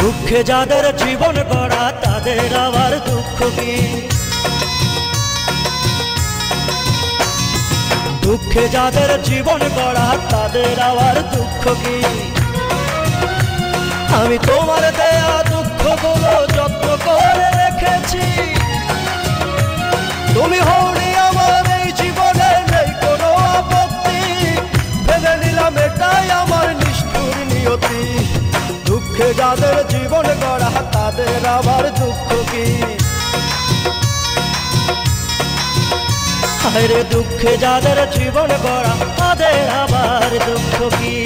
দুঃখে যাদের জীবন গড়া তাদের আবার দুঃখ কি? দুঃখে যাদের জীবন গড়া তাদের আবার দুঃখ কি? আমি তোমার দেয়া দুঃখগুলো যত্ন করে রেখেছি। তুমি হওনি আমার এই জীবনে, নেই কোনো আপত্তি। ভেবে নিলাম এটাই আমার নিষ্ঠুর নিয়তি। দুঃখে যাদের জীবন গড়া তাদের আবার দুঃখ কি? হায়রে দুঃখে যাদের জীবন গড়া তাদের আবার দুঃখ কি?